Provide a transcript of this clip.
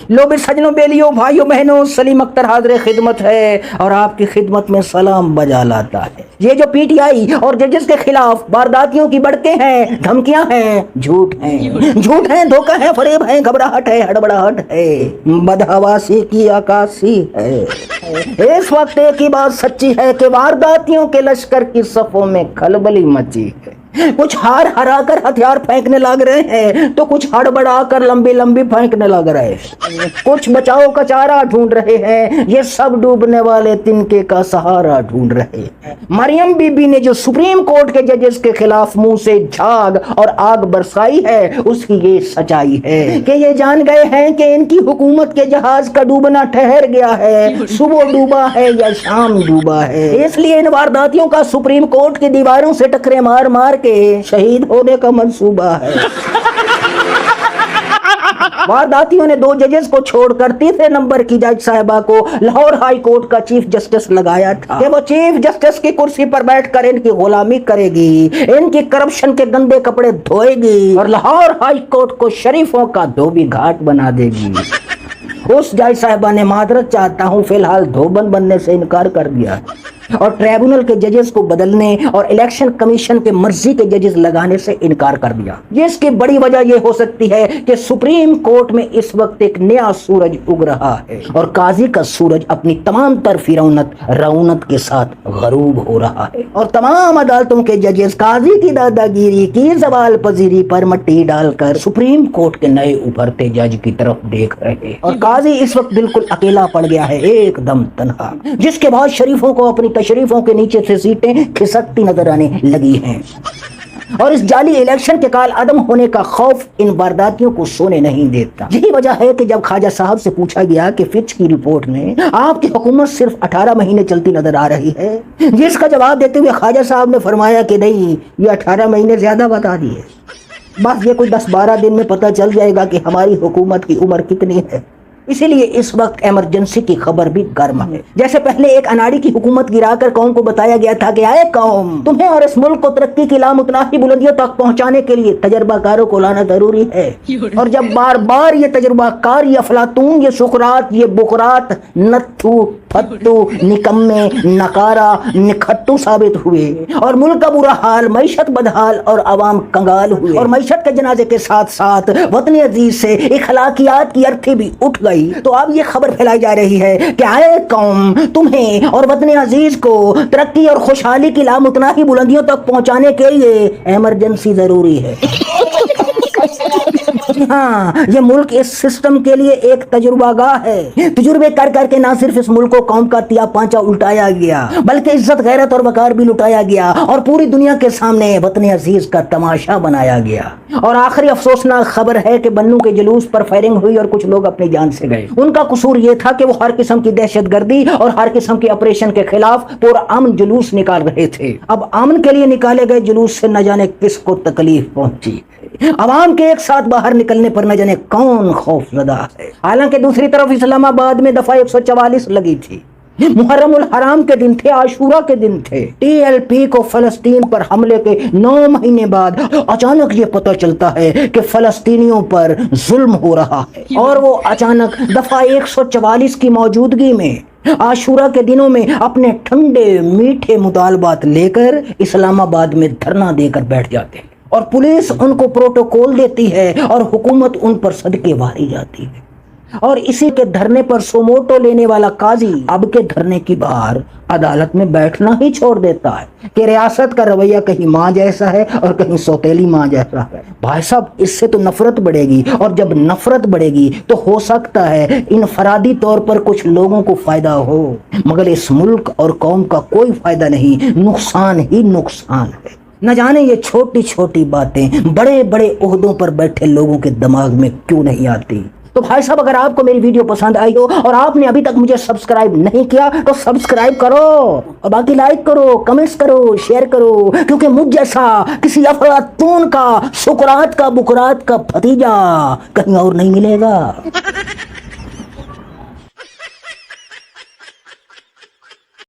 लो भी सजनों बेलियों भाइयों बहनों, सलीम अख्तर हाजिर खिदमत है और आपकी खिदमत में सलाम बजा लाता है। ये जो पीटीआई और जजेस के खिलाफ वारदातियों की बढ़ते हैं, धमकियां हैं, झूठ हैं, धोखा है, फरेब है, घबराहट है, हड़बड़ाहट है, बदहवासी की आकाशी है। इस वक्त एक ही बात सच्ची है कि वारदातियों के लश्कर की सफों में खलबली मची है। कुछ हार हरा कर हथियार फेंकने लग रहे हैं तो कुछ हड़बड़ा कर लंबी लंबी फेंकने लग रहे हैं। कुछ बचाव का चारा ढूंढ रहे हैं, ये सब डूबने वाले तिनके का सहारा ढूंढ रहे हैं। मरियम बीबी ने जो सुप्रीम कोर्ट के जजेस के खिलाफ मुंह से झाग और आग बरसाई है, उसकी ये सच्चाई है कि ये जान गए हैं कि इनकी हुकूमत के जहाज का डूबना ठहर गया है, सुबह डूबा है या शाम डूबा है। इसलिए इन वारदातियों का सुप्रीम कोर्ट की दीवारों से टकरे मार मार के शहीद होने का मंसूबा है। वारदातियों ने 2 जजेस को छोड़कर तीसरे नंबर की जज साहिबा को लाहौर हाई कोर्ट का चीफ जस्टिस लगाया था कि वो चीफ जस्टिस की कुर्सी पर बैठकर इनकी गुलामी करेगी, इनकी करप्शन के गंदे कपड़े धोएगी और लाहौर हाई कोर्ट को शरीफों का धोबी घाट बना देगी। उस जज साहिबा ने माजरत चाहता हूँ फिलहाल धोबन बनने से इनकार कर दिया और ट्राइब्यूनल के जजेस को बदलने और इलेक्शन कमीशन के मर्जी के जजेस लगाने से इनकार कर दिया। जिसकी बड़ी वजह यह हो सकती है कि सुप्रीम कोर्ट में इस वक्त एक नया सूरज उग रहा है और काजी का सूरज अपनी तमाम तरफी रौनक के साथ गरूब हो रहा है और तमाम अदालतों के जजेस काजी की दादागिरी की सवाल पजीरी पर मट्टी डालकर सुप्रीम कोर्ट के नए उभरते जज की तरफ देख रहे हैं और काजी इस वक्त बिल्कुल अकेला पड़ गया है, एकदम तन्हा, जिसके बाद शरीफों को अपनी तशरीफों के नीचे से सीटें खिसकती नजर आने लगी हैं और इस जाली इलेक्शन के काल अदम होने का खौफ इन वारदातियों को सोने नहीं देता। यही वजह है कि जब ख्वाजा साहब से पूछा गया कि फिच की रिपोर्ट में आपकी हुकूमत सिर्फ 18 महीने चलती नजर आ रही है, जिसका जवाब देते हुए ख्वाजा साहब ने फरमाया कि नहीं, ये 18 महीने ज्यादा बता दिए, बस ये कोई 10-12 दिन में पता चल जाएगा कि हमारी हुकूमत की उम्र कितनी है। इसीलिए इस वक्त इमरजेंसी की खबर भी गर्म है। जैसे पहले एक अनाड़ी की हुकूमत गिराकर कौम को बताया गया था कि आए कौम, तुम्हें और इस मुल्क को तरक्की की लामुतनाही बुलंदियों तक पहुंचाने के लिए तजर्बाकारों को लाना जरूरी है। और जब बार बार ये तजर्बाकार, ये अफलातून, ये सुकरात, ये बुकरात नत्थू फत्तू निकम्मे नकारा निखट्टू साबित हुए और मुल्क का बुरा हाल, मईशत बदहाल और अवाम कंगाल हुए और मईशत के जनाजे के साथ साथ वतन अजीज से इखलाकियात की अर्थी भी उठ गई, तो अब ये खबर फैलाई जा रही है कि आए कौम, तुम्हें और वतन अजीज को तरक्की और खुशहाली की लामुतनाही बुलंदियों तक पहुंचाने के लिए इमरजेंसी जरूरी है। हाँ, ये मुल्क इस सिस्टम के लिए एक तजुर्बागाह है। तजुर्बे कर करके ना सिर्फ इस मुल्क को कौम का तिया पांचा उल्टाया गया, बल्कि इज्जत, गैरत और वकार भी लुटाया गया और पूरी दुनिया के सामने वतन अजीज का तमाशा बनाया गया। और आखिरी अफसोसनाक खबर है कि बन्नू के जुलूस पर फायरिंग हुई और कुछ लोग अपनी जान से गए। उनका कसूर ये था कि वो हर किस्म की दहशतगर्दी और हर किस्म के ऑपरेशन के खिलाफ पूरा अमन जुलूस निकाल रहे थे। अब अमन के लिए निकाले गए जुलूस से न जाने किसको तकलीफ पहुंची, अवाम के एक साथ बाहर निकलने पर न जाने कौन खौफजदा है। हालांकि दूसरी तरफ इस्लामाबाद में दफा 144 लगी थी। मुहर्रम उल हराम के दिन थे, आशूरा के दिन थे। टीएलपी को फलस्तीन पर हमले के 9 महीने बाद अचानक ये पता चलता है कि फलस्तीनियों पर जुल्म हो रहा है और वो अचानक दफा 144 की मौजूदगी में आशूरा के दिनों में अपने ठंडे मीठे मुतालबात लेकर इस्लामाबाद में धरना देकर बैठ जाते हैं और पुलिस उनको प्रोटोकॉल देती है और हुकूमत उन पर सदके वारी जाती है। और इसी के धरने पर सोमोटो लेने वाला काजी अब के धरने की बाहर अदालत में बैठना ही छोड़ देता है कि रियासत का रवैया कहीं माँ जैसा है और कहीं सौतेली माँ जैसा है। भाई साहब, इससे तो नफरत बढ़ेगी और जब नफरत बढ़ेगी तो हो सकता है इनफरादी तौर पर कुछ लोगों को फायदा हो, मगर इस मुल्क और कौम का कोई फायदा नहीं, नुकसान ही नुकसान है। न जाने ये छोटी छोटी बातें बड़े बड़े ओहदों पर बैठे लोगों के दिमाग में क्यों नहीं आती। तो भाई साहब, अगर आपको मेरी वीडियो पसंद आई हो और आपने अभी तक मुझे सब्सक्राइब नहीं किया तो सब्सक्राइब करो और बाकी लाइक करो, कमेंट्स करो, शेयर करो, क्योंकि मुझ जैसा किसी अफलातून का, सुकरात का, बुकरात का भतीजा कहीं और नहीं मिलेगा।